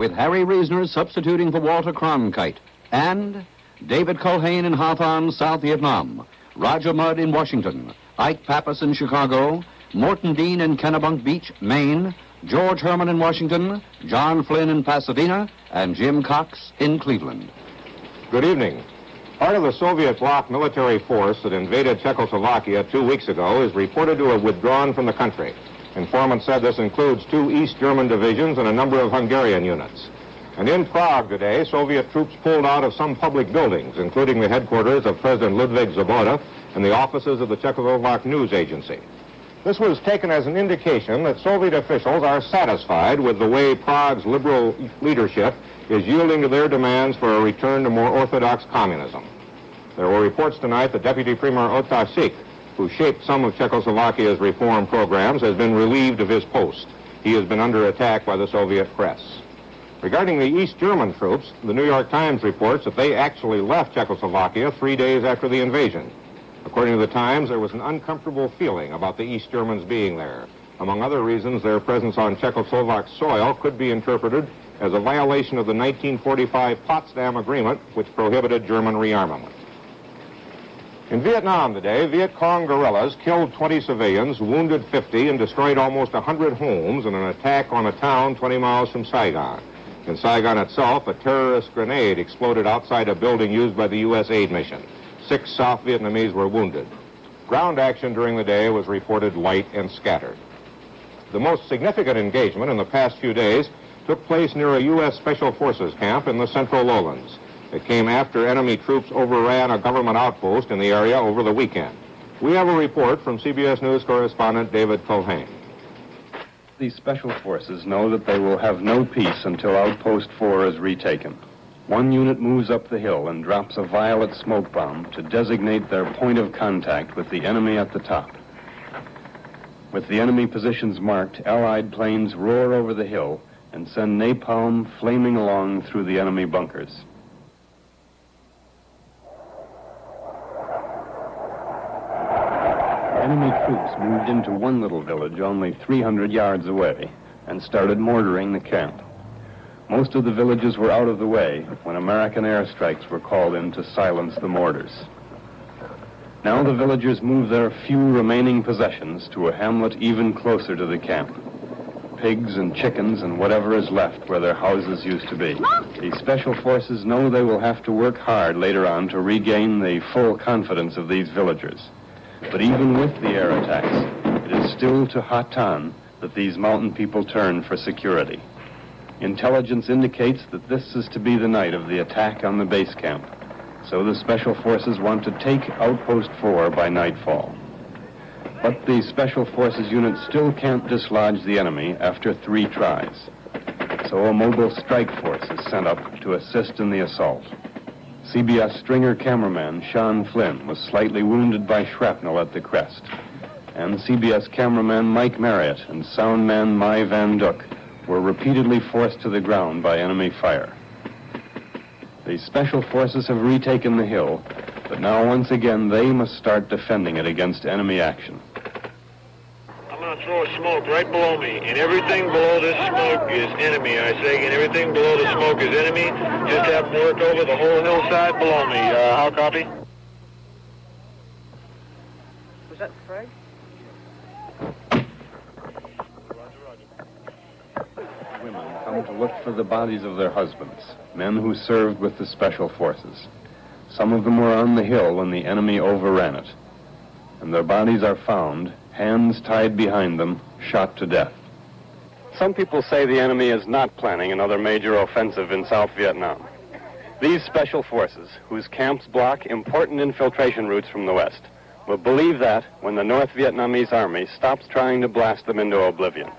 with Harry Reasoner substituting for Walter Cronkite, and David Culhane in Hawthorne, South Vietnam, Roger Mudd in Washington, Ike Pappas in Chicago, Morton Dean in Kennebunk Beach, Maine, George Herman in Washington, John Flynn in Pasadena, and Jim Cox in Cleveland. Good evening. Part of the Soviet bloc military force that invaded Czechoslovakia 2 weeks ago is reported to have withdrawn from the country. Informants said this includes 2 East German divisions and a number of Hungarian units. And in Prague today, Soviet troops pulled out of some public buildings, including the headquarters of President Ludwig Svoboda and the offices of the Czechoslovak News Agency. This was taken as an indication that Soviet officials are satisfied with the way Prague's liberal leadership is yielding to their demands for a return to more orthodox communism. There were reports tonight that Deputy Premier Otasik, who shaped some of Czechoslovakia's reform programs, has been relieved of his post. He has been under attack by the Soviet press. Regarding the East German troops, the New York Times reports that they actually left Czechoslovakia 3 days after the invasion. According to the Times, there was an uncomfortable feeling about the East Germans being there. Among other reasons, their presence on Czechoslovak soil could be interpreted as a violation of the 1945 Potsdam Agreement, which prohibited German rearmament. In Vietnam today, Viet Cong guerrillas killed 20 civilians, wounded 50, and destroyed almost 100 homes in an attack on a town 20 miles from Saigon. In Saigon itself, a terrorist grenade exploded outside a building used by the U.S. aid mission. 6 South Vietnamese were wounded. Ground action during the day was reported light and scattered. The most significant engagement in the past few days took place near a U.S. Special Forces camp in the Central Lowlands. It came after enemy troops overran a government outpost in the area over the weekend. We have a report from CBS News correspondent David Culhane. These special forces know that they will have no peace until Outpost 4 is retaken. One unit moves up the hill and drops a violet smoke bomb to designate their point of contact with the enemy at the top. With the enemy positions marked, Allied planes roar over the hill and send napalm flaming along through the enemy bunkers. Enemy troops moved into one little village only 300 yards away and started mortaring the camp. Most of the villages were out of the way when American airstrikes were called in to silence the mortars. Now the villagers move their few remaining possessions to a hamlet even closer to the camp. Pigs and chickens and whatever is left where their houses used to be. These special forces know they will have to work hard later on to regain the full confidence of these villagers. But even with the air attacks, it is still to Hatan that these mountain people turn for security. Intelligence indicates that this is to be the night of the attack on the base camp, so the Special Forces want to take Outpost 4 by nightfall. But the Special Forces unit still can't dislodge the enemy after 3 tries, so a mobile strike force is sent up to assist in the assault. CBS stringer cameraman Sean Flynn was slightly wounded by shrapnel at the crest, and CBS cameraman Mike Marriott and soundman Mai Van Dyck were repeatedly forced to the ground by enemy fire. The Special Forces have retaken the hill, but now once again they must start defending it against enemy action. I'm going to throw a smoke right below me, and everything below this smoke is enemy, I say, and everything below the smoke is enemy. Just have to work over the whole hillside below me. How copy? Was that Craig? Women come to look for the bodies of their husbands, men who served with the Special Forces. Some of them were on the hill when the enemy overran it, and their bodies are found, hands tied behind them, shot to death. Some people say the enemy is not planning another major offensive in South Vietnam. These Special Forces, whose camps block important infiltration routes from the west, will believe that when the North Vietnamese army stops trying to blast them into oblivion.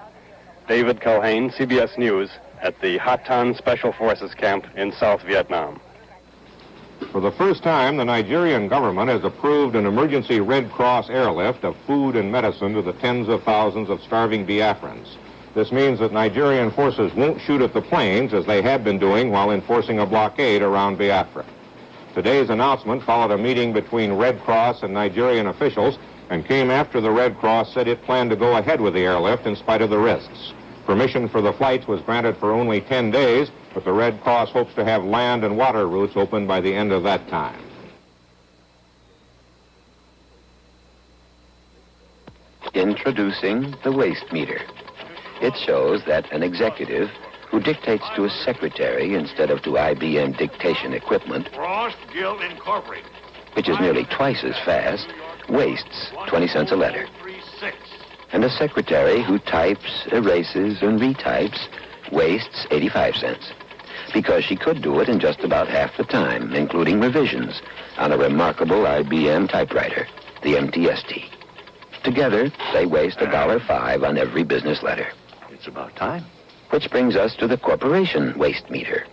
David Culhane, CBS News, at the Hatan Special Forces camp in South Vietnam. For the first time, the Nigerian government has approved an emergency Red Cross airlift of food and medicine to the tens of thousands of starving Biafrans. This means that Nigerian forces won't shoot at the planes as they had been doing while enforcing a blockade around Biafra. Today's announcement followed a meeting between Red Cross and Nigerian officials and came after the Red Cross said it planned to go ahead with the airlift in spite of the risks. Permission for the flights was granted for only 10 days, but the Red Cross hopes to have land and water routes open by the end of that time. Introducing the waste meter. It shows that an executive who dictates to a secretary instead of to IBM dictation equipment, Frost Guild Incorporated, which is nearly twice as fast, wastes 20 cents a letter. And a secretary who types, erases, and retypes wastes 85 cents, because she could do it in just about half the time, including revisions, on a remarkable IBM typewriter, the MTST. Together, they waste $1.05 on every business letter. It's about time. Which brings us to the corporation waste meter.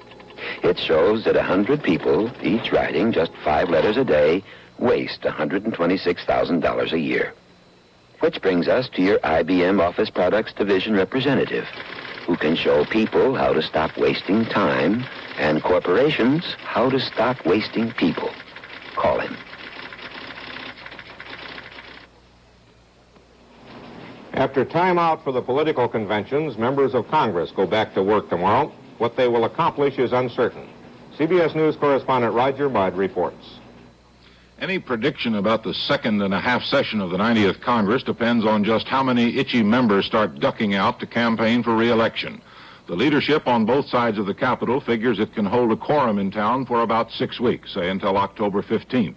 It shows that 100 people, each writing just 5 letters a day, waste $126,000 a year. Which brings us to your IBM Office Products Division representative, who can show people how to stop wasting time and corporations how to stop wasting people. Call him. After time out for the political conventions, members of Congress go back to work tomorrow. What they will accomplish is uncertain. CBS News correspondent Roger Mudd reports. Any prediction about the second and a half session of the 90th Congress depends on just how many itchy members start ducking out to campaign for re-election. The leadership on both sides of the Capitol figures it can hold a quorum in town for about 6 weeks, say until October 15th.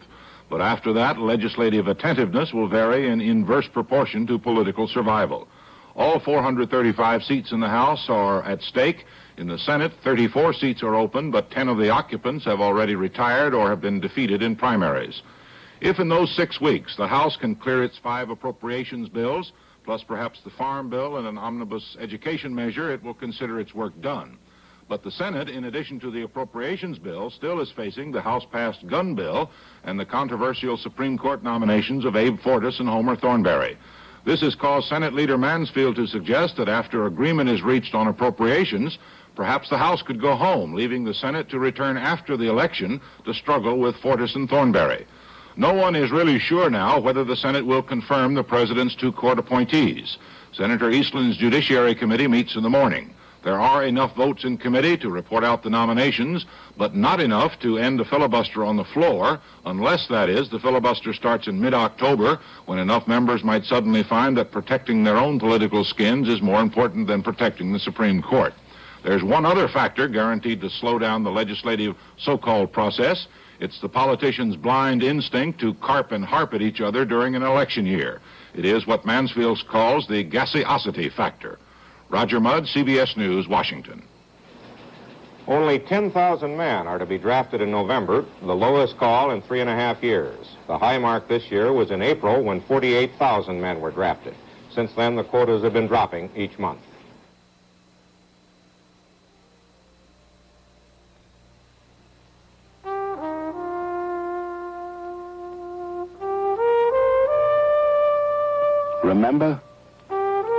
But after that, legislative attentiveness will vary in inverse proportion to political survival. All 435 seats in the House are at stake. In the Senate, 34 seats are open, but 10 of the occupants have already retired or have been defeated in primaries. If in those 6 weeks the House can clear its 5 appropriations bills, plus perhaps the Farm Bill and an omnibus education measure, it will consider its work done. But the Senate, in addition to the appropriations bill, still is facing the House-passed gun bill and the controversial Supreme Court nominations of Abe Fortas and Homer Thornberry. This has caused Senate Leader Mansfield to suggest that after agreement is reached on appropriations, perhaps the House could go home, leaving the Senate to return after the election to struggle with Fortas and Thornberry. No one is really sure now whether the Senate will confirm the president's 2 court appointees. Senator Eastland's Judiciary Committee meets in the morning. There are enough votes in committee to report out the nominations, but not enough to end the filibuster on the floor, unless, that is, the filibuster starts in mid-October, when enough members might suddenly find that protecting their own political skins is more important than protecting the Supreme Court. There's one other factor guaranteed to slow down the legislative so-called process. It's the politicians' blind instinct to carp and harp at each other during an election year. It is what Mansfield calls the gaseosity factor. Roger Mudd, CBS News, Washington. Only 10,000 men are to be drafted in November, the lowest call in 3.5 years. The high mark this year was in April, when 48,000 men were drafted. Since then, the quotas have been dropping each month.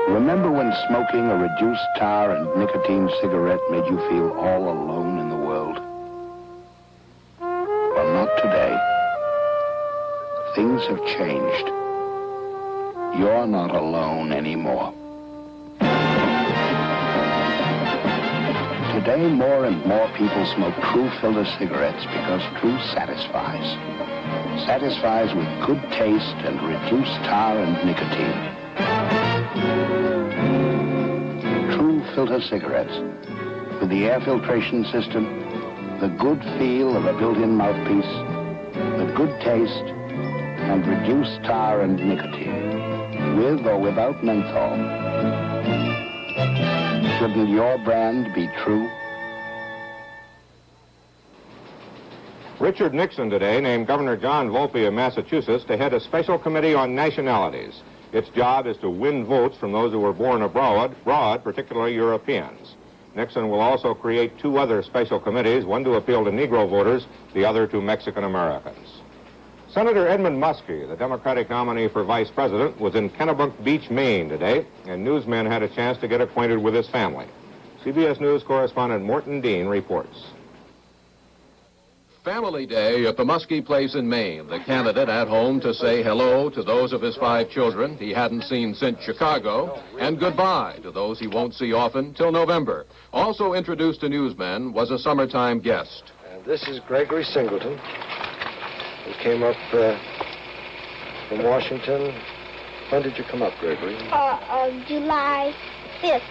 Remember when smoking a reduced tar and nicotine cigarette made you feel all alone in the world? Well, not today. Things have changed. You're not alone anymore. Today, more and more people smoke true filter cigarettes because true satisfies. Satisfies with good taste and reduced tar and nicotine. True filter cigarettes with the air filtration system, the good feel of a built-in mouthpiece, the good taste, and reduced tar and nicotine, with or without menthol. Shouldn't your brand be true? Richard Nixon today named Governor John Volpe of Massachusetts to head a special committee on nationalities. Its job is to win votes from those who were born abroad, particularly Europeans. Nixon will also create 2 other special committees, one to appeal to Negro voters, the other to Mexican Americans. Senator Edmund Muskie, the Democratic nominee for vice president, was in Kennebunk Beach, Maine today, and newsmen had a chance to get acquainted with his family. CBS News correspondent Morton Dean reports. Family Day at the Muskie place in Maine. The candidate at home to say hello to those of his 5 children he hadn't seen since Chicago, and goodbye to those he won't see often till November. Also introduced to newsmen was a summertime guest. And this is Gregory Singleton, who came up from Washington. When did you come up, Gregory? July 5th.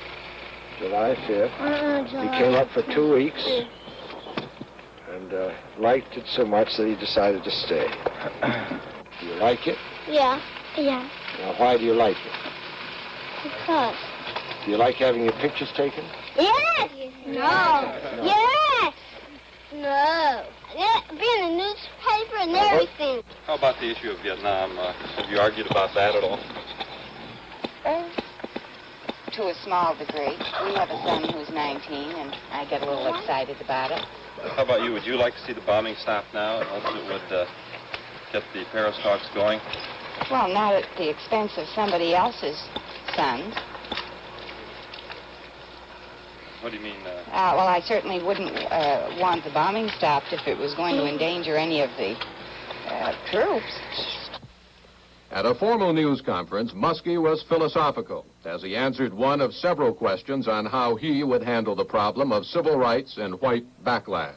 July 5th. He came up for 2 weeks and liked it so much that he decided to stay. Do you like it? Yeah. Now, why do you like it? Because. Do you like having your pictures taken? Yes! No. Yes! No. Yeah, being in the newspaper and everything. How about the issue of Vietnam? Have you argued about that at all? To a small degree. We have a son who's 19, and I get a little excited about it. How about you? Would you like to see the bombing stop now? It would get the peristalks going? Well, not at the expense of somebody else's sons. What do you mean? Well, I certainly wouldn't want the bombing stopped if it was going to endanger any of the troops. At a formal news conference, Muskie was philosophical as he answered one of several questions on how he would handle the problem of civil rights and white backlash.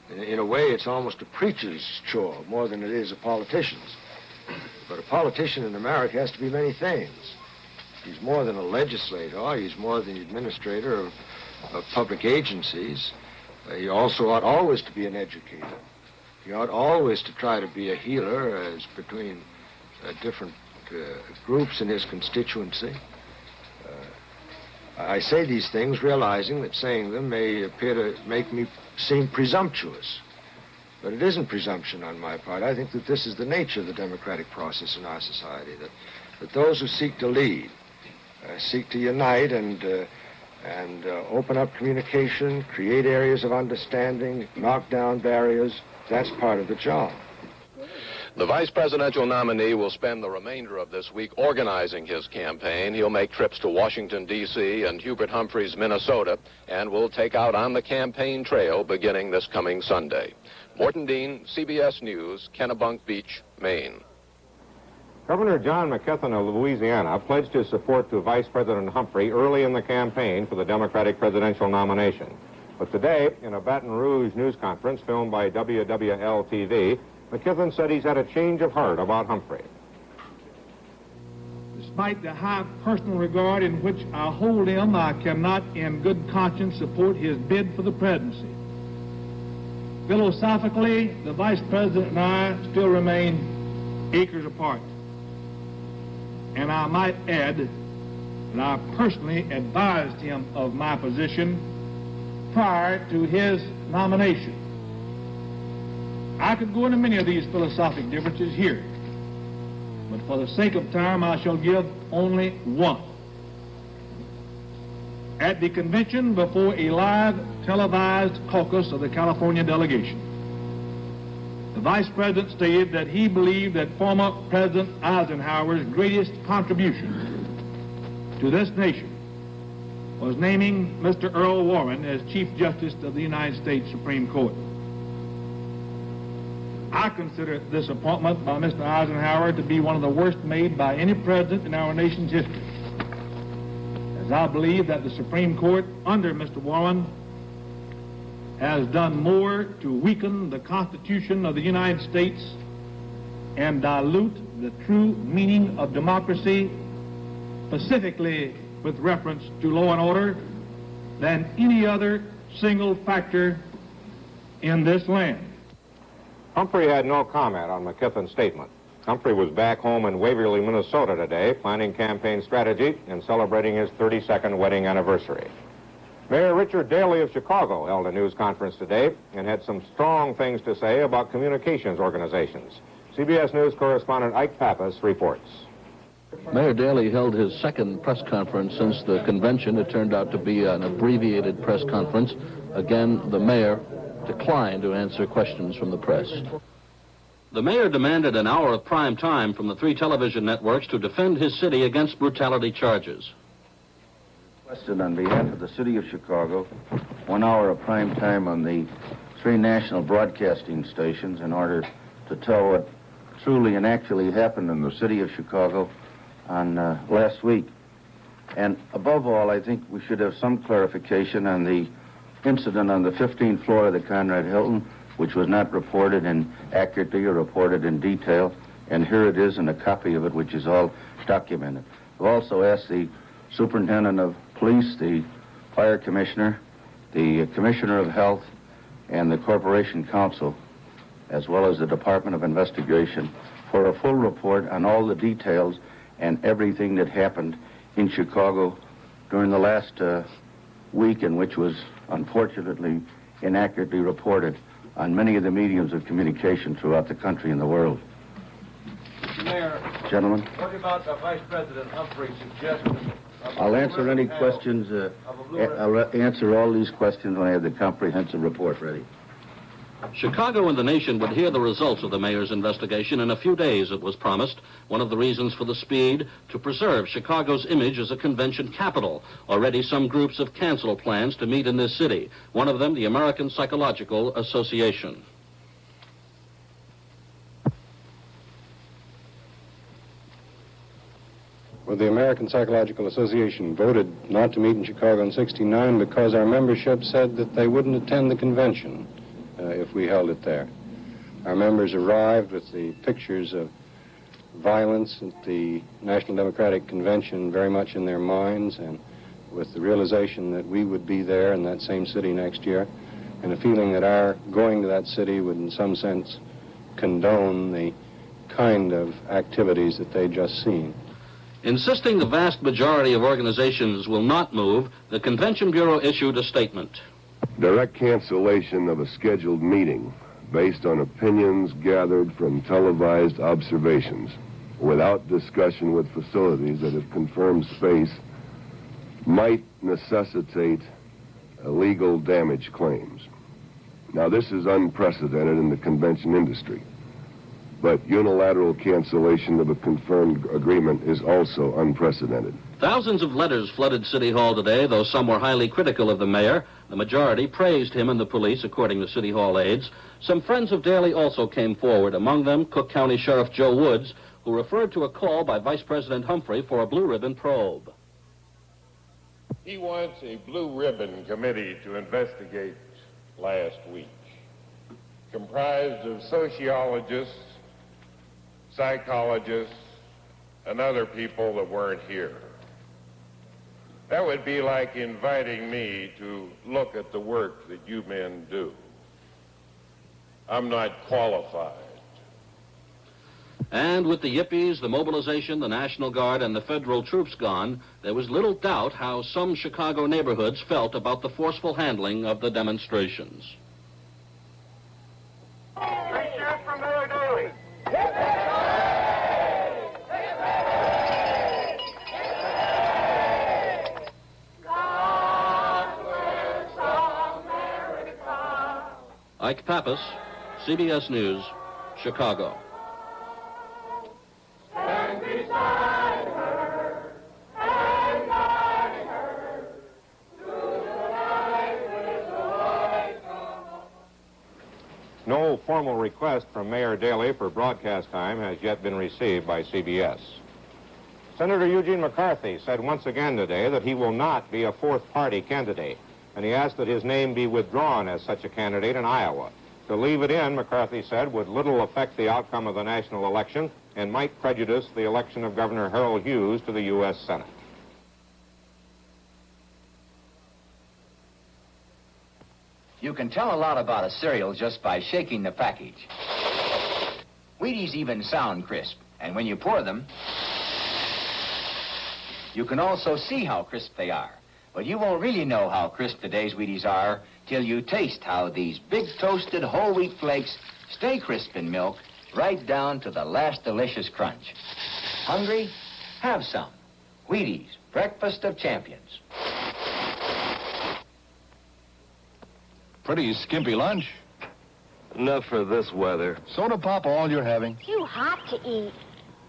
In a way, it's almost a preacher's chore more than it is a politician's. But a politician in America has to be many things. He's more than a legislator. He's more than the administrator of public agencies. He also ought always to be an educator. He ought always to try to be a healer as between different groups in his constituency. I say these things realizing that saying them may appear to make me seem presumptuous. But it isn't presumption on my part. I think that this is the nature of the democratic process in our society, that those who seek to lead, seek to unite and open up communication, create areas of understanding, knock down barriers. That's part of the job. The vice presidential nominee will spend the remainder of this week organizing his campaign. He'll make trips to Washington, D.C. and Hubert Humphreys, Minnesota, and will take out on the campaign trail beginning this coming Sunday. Morton Dean, CBS News, Kennebunk Beach, Maine. Governor John McKeithen of Louisiana pledged his support to Vice President Humphrey early in the campaign for the Democratic presidential nomination. But today, in a Baton Rouge news conference filmed by WWL-TV, McKeithen said he's had a change of heart about Humphrey. Despite the high personal regard in which I hold him, I cannot in good conscience support his bid for the presidency. Philosophically, the vice president and I still remain acres apart. And I might add that I personally advised him of my position prior to his nomination. I could go into many of these philosophic differences here, but for the sake of time, I shall give only one. At the convention before a live televised caucus of the California delegation, the vice president stated that he believed that former President Eisenhower's greatest contribution to this nation was naming Mr. Earl Warren as Chief Justice of the United States Supreme Court. I consider this appointment by Mr. Eisenhower to be one of the worst made by any president in our nation's history, as I believe that the Supreme Court under Mr. Warren has done more to weaken the Constitution of the United States and dilute the true meaning of democracy, specifically with reference to law and order, than any other single factor in this land. Humphrey had no comment on McKeithen's statement. Humphrey was back home in Waverly, Minnesota today, planning campaign strategy and celebrating his 32nd wedding anniversary. Mayor Richard Daley of Chicago held a news conference today and had some strong things to say about communications organizations. CBS News correspondent Ike Pappas reports. Mayor Daley held his second press conference since the convention. It turned out to be an abbreviated press conference. Again, the mayor declined to answer questions from the press. The mayor demanded an hour of prime time from the 3 television networks to defend his city against brutality charges. Requested on behalf of the city of Chicago 1 hour of prime time on the 3 national broadcasting stations in order to tell what truly and actually happened in the city of Chicago on last week. And above all, I think we should have some clarification on the incident on the 15th floor of the Conrad Hilton, which was not reported accurately or reported in detail. And here it is, and a copy of it, which is all documented. I've also asked the Superintendent of Police, the Fire Commissioner, the Commissioner of Health, and the Corporation Counsel, as well as the Department of Investigation, for a full report on all the details and everything that happened in Chicago during the last week, and which was unfortunately inaccurately reported on many of the mediums of communication throughout the country and the world. Mr. Mayor. Gentlemen. What about Vice President Humphrey's suggestion? I'll answer any questions. I'll answer all these questions when I have the comprehensive report ready. Chicago and the nation would hear the results of the mayor's investigation in a few days, it was promised. One of the reasons for the speed, to preserve Chicago's image as a convention capital. Already some groups have canceled plans to meet in this city. One of them, the American Psychological Association. Well, the American Psychological Association voted not to meet in Chicago in '69 because our membership said that they wouldn't attend the convention if we held it there. Our members arrived with the pictures of violence at the National Democratic Convention very much in their minds, and with the realization that we would be there in that same city next year, and a feeling that our going to that city would in some sense condone the kind of activities that they'd just seen. Insisting the vast majority of organizations will not move, the Convention Bureau issued a statement. Direct cancellation of a scheduled meeting based on opinions gathered from televised observations without discussion with facilities that have confirmed space might necessitate legal damage claims. Now, this is unprecedented in the convention industry, but unilateral cancellation of a confirmed agreement is also unprecedented. Thousands of letters flooded City Hall today, though some were highly critical of the mayor. The majority praised him and the police, according to City Hall aides. Some friends of Daley also came forward, among them Cook County Sheriff Joe Woods, who referred to a call by Vice President Humphrey for a blue ribbon probe. He wants a blue ribbon committee to investigate last week, comprised of sociologists, psychologists, and other people that weren't here. That would be like inviting me to look at the work that you men do. I'm not qualified. And with the Yippies, the mobilization, the National Guard, and the federal troops gone, there was little doubt how some Chicago neighborhoods felt about the forceful handling of the demonstrations. From Mayor Daley. Ike Pappas, CBS News, Chicago. Stand beside her and guide her through the night with the light come. No formal request from Mayor Daley for broadcast time has yet been received by CBS. Senator Eugene McCarthy said once again today that he will not be a fourth-party candidate, and he asked that his name be withdrawn as such a candidate in Iowa. To leave it in, McCarthy said, would little affect the outcome of the national election and might prejudice the election of Governor Harold Hughes to the U.S. Senate. You can tell a lot about a cereal just by shaking the package. Wheaties even sound crisp, and when you pour them, you can also see how crisp they are. But you won't really know how crisp today's Wheaties are till you taste how these big toasted whole wheat flakes stay crisp in milk right down to the last delicious crunch. Hungry? Have some. Wheaties, breakfast of champions. Pretty skimpy lunch. Enough for this weather. Soda pop all you're having. Too hot to eat.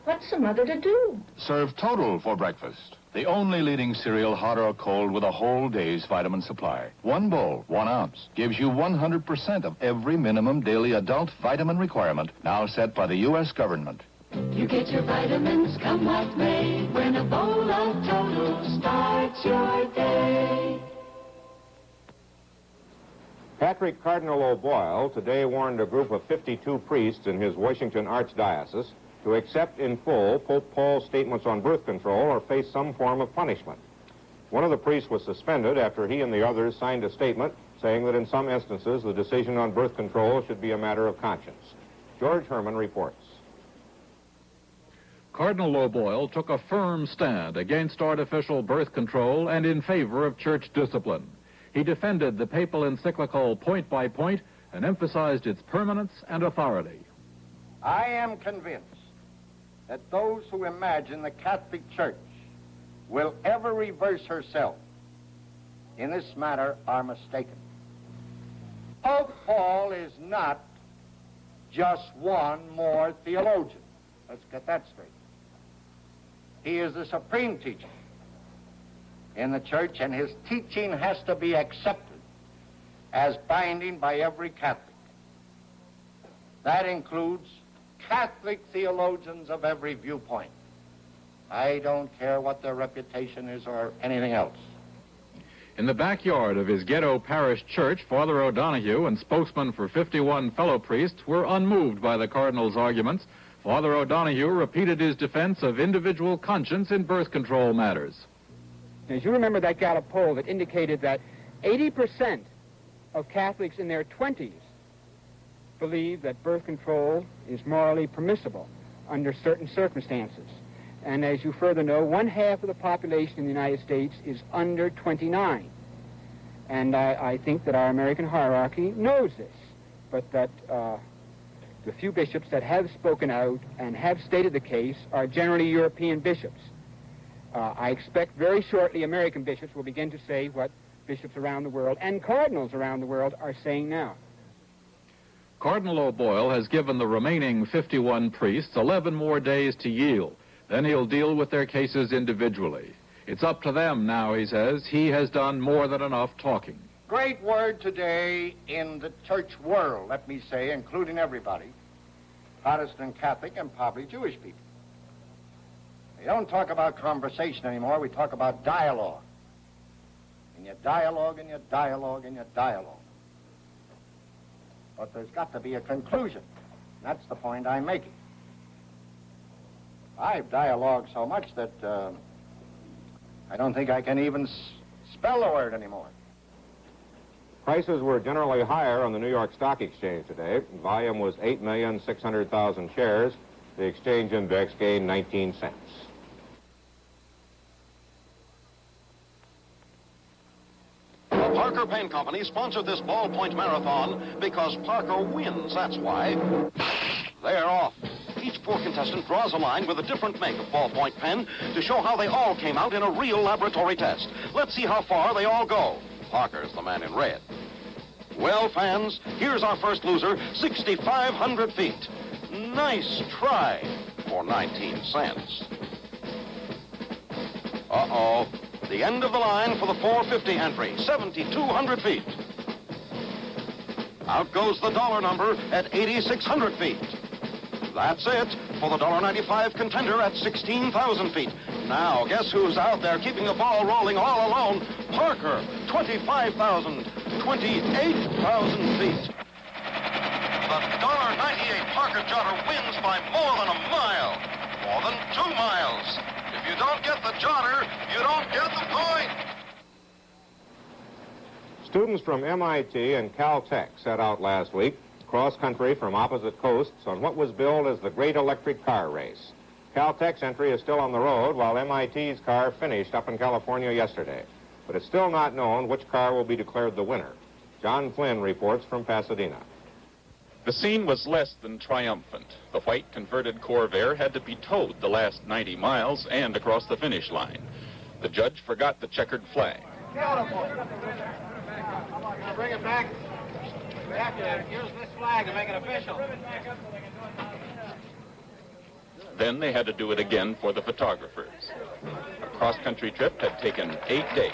What's the mother to do? Serve total for breakfast. The only leading cereal, hot or cold, with a whole day's vitamin supply. 1 bowl, 1 ounce, gives you 100% of every minimum daily adult vitamin requirement now set by the U.S. government. You get your vitamins come what may when a bowl of Total starts your day. Patrick Cardinal O'Boyle today warned a group of 52 priests in his Washington Archdiocese to accept in full Pope Paul's statements on birth control or face some form of punishment. One of the priests was suspended after he and the others signed a statement saying that in some instances the decision on birth control should be a matter of conscience. George Herman reports. Cardinal O'Boyle took a firm stand against artificial birth control and in favor of church discipline. He defended the papal encyclical point by point and emphasized its permanence and authority. I am convinced that those who imagine the Catholic Church will ever reverse herself in this matter are mistaken. Pope Paul is not just one more theologian. Let's get that straight. He is the supreme teacher in the church, and his teaching has to be accepted as binding by every Catholic. That includes Catholic theologians of every viewpoint. I don't care what their reputation is or anything else. In the backyard of his ghetto parish church, Father O'Donoghue and spokesman for 51 fellow priests were unmoved by the Cardinal's arguments. Father O'Donoghue repeated his defense of individual conscience in birth control matters. As you remember that Gallup poll that indicated that 80% of Catholics in their 20s believe that birth control is morally permissible under certain circumstances. And as you further know, 1/2 of the population in the United States is under 29. And I think that our American hierarchy knows this, but that the few bishops that have spoken out and have stated the case are generally European bishops. I expect very shortly American bishops will begin to say what bishops around the world and cardinals around the world are saying now. Cardinal O'Boyle has given the remaining 51 priests 11 more days to yield. Then he'll deal with their cases individually. It's up to them now, he says. He has done more than enough talking. Great word today in the church world, let me say, including everybody, Protestant, Catholic, and probably Jewish people. We don't talk about conversation anymore, we talk about dialogue. And you dialogue, and you dialogue, and you dialogue. But there's got to be a conclusion. That's the point I'm making. I've dialogued so much that I don't think I can even spell the word anymore. Prices were generally higher on the New York Stock Exchange today. Volume was 8,600,000 shares. The exchange index gained 19 cents. The Parker Paint Company sponsored this ballpoint marathon because Parker wins, that's why. They're off. Each poor contestant draws a line with a different make of ballpoint pen to show how they all came out in a real laboratory test. Let's see how far they all go. Parker's the man in red. Well, fans, here's our first loser, 6,500 feet. Nice try for 19 cents. Uh-oh. The end of the line for the 450 entry, 7,200 feet. Out goes the dollar number at 8,600 feet. That's it for the $1.95 contender at 16,000 feet. Now, guess who's out there keeping the ball rolling all alone? Parker, 25,000, 28,000 feet. The $1.98 Parker Jotter wins by more than a mile, more than 2 miles. If you don't get the Jotter, you don't get the point. Students from MIT and Caltech set out last week cross-country from opposite coasts on what was billed as the Great Electric Car Race. Caltech's entry is still on the road, while MIT's car finished up in California yesterday. But it's still not known which car will be declared the winner. John Flynn reports from Pasadena. The scene was less than triumphant. The white converted Corvair had to be towed the last 90 miles and across the finish line. The judge forgot the checkered flag. Bring it back. We have to use this flag to make it official. Then they had to do it again for the photographers. A cross-country trip had taken 8 days.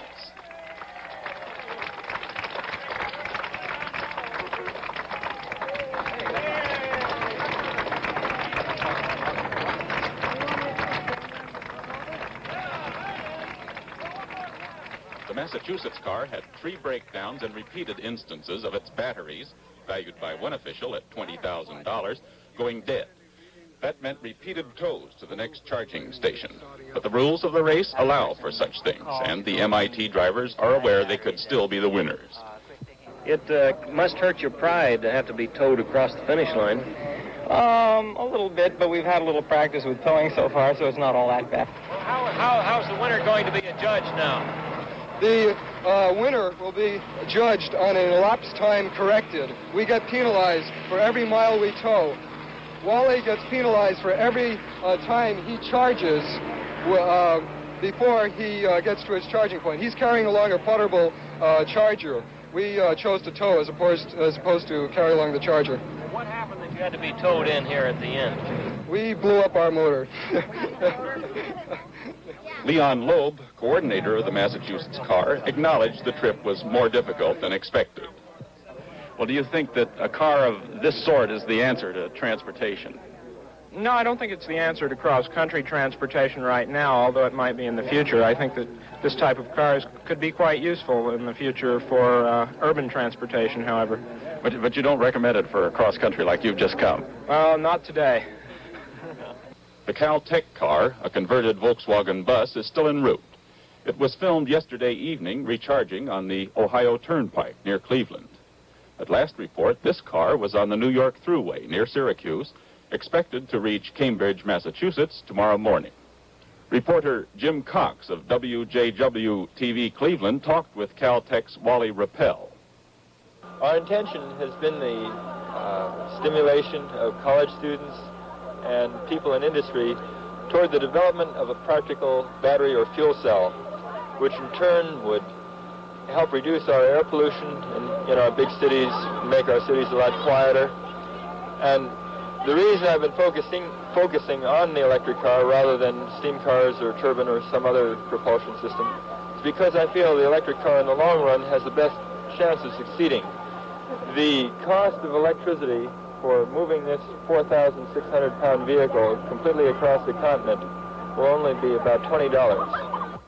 The Massachusetts car had 3 breakdowns and repeated instances of its batteries, valued by one official at $20,000, going dead. That meant repeated tows to the next charging station. But the rules of the race allow for such things, and the MIT drivers are aware they could still be the winners. It must hurt your pride to have to be towed across the finish line. A little bit, but we've had a little practice with towing so far, so it's not all that bad. How's the winner going to be adjudged now? The winner will be judged on an elapsed time corrected. We get penalized for every mile we tow. Wally gets penalized for every time he charges before he gets to his charging point. He's carrying along a portable charger. We chose to tow as opposed to carry along the charger. What happened that you had to be towed in here at the end? We blew up our motor. Leon Loeb, coordinator of the Massachusetts car, acknowledged the trip was more difficult than expected. Well, do you think that a car of this sort is the answer to transportation? No, I don't think it's the answer to cross-country transportation right now, although it might be in the future. I think that this type of cars could be quite useful in the future for urban transportation, however. But you don't recommend it for a cross-country like you've just come? Well, not today. The Caltech car, a converted Volkswagen bus, is still en route. It was filmed yesterday evening recharging on the Ohio Turnpike near Cleveland. At last report, this car was on the New York Thruway near Syracuse, expected to reach Cambridge, Massachusetts tomorrow morning. Reporter Jim Cox of WJW-TV Cleveland talked with Caltech's Wally Rappel. Our intention has been the stimulation of college students and people in industry toward the development of a practical battery or fuel cell, which in turn would help reduce our air pollution in our big cities, make our cities a lot quieter. And the reason I've been focusing on the electric car rather than steam cars or turbine or some other propulsion system is because I feel the electric car in the long run has the best chance of succeeding. The cost of electricity for moving this 4,600-pound vehicle completely across the continent will only be about $20.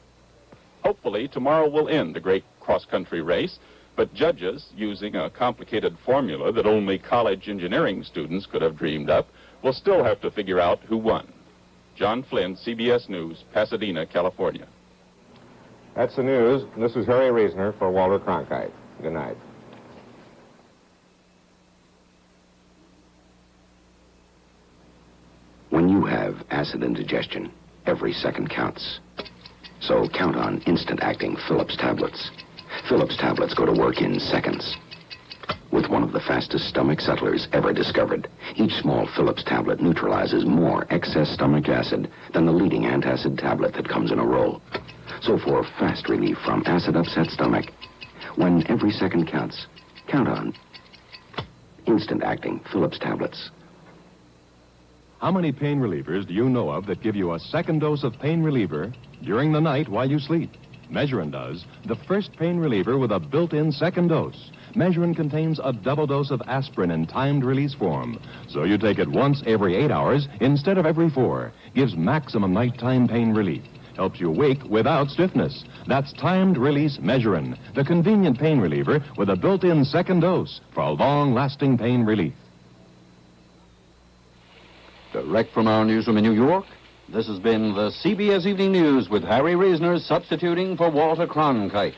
Hopefully, tomorrow will end the great cross-country race, but judges, using a complicated formula that only college engineering students could have dreamed up, will still have to figure out who won. John Flynn, CBS News, Pasadena, California. That's the news. This is Harry Reasoner for Walter Cronkite. Good night. When you have acid indigestion, every second counts. So count on instant-acting Phillips tablets. Phillips tablets go to work in seconds. With one of the fastest stomach settlers ever discovered, each small Phillips tablet neutralizes more excess stomach acid than the leading antacid tablet that comes in a roll. So for fast relief from acid-upset stomach, when every second counts, count on instant-acting Phillips tablets. How many pain relievers do you know of that give you a second dose of pain reliever during the night while you sleep? Measurin does, the first pain reliever with a built-in second dose. Measurin contains a double dose of aspirin in timed release form, so you take it once every 8 hours instead of every 4. Gives maximum nighttime pain relief. Helps you wake without stiffness. That's timed release Measurin, the convenient pain reliever with a built-in second dose for a long-lasting pain relief. Direct from our newsroom in New York, this has been the CBS Evening News with Harry Reasoner substituting for Walter Cronkite.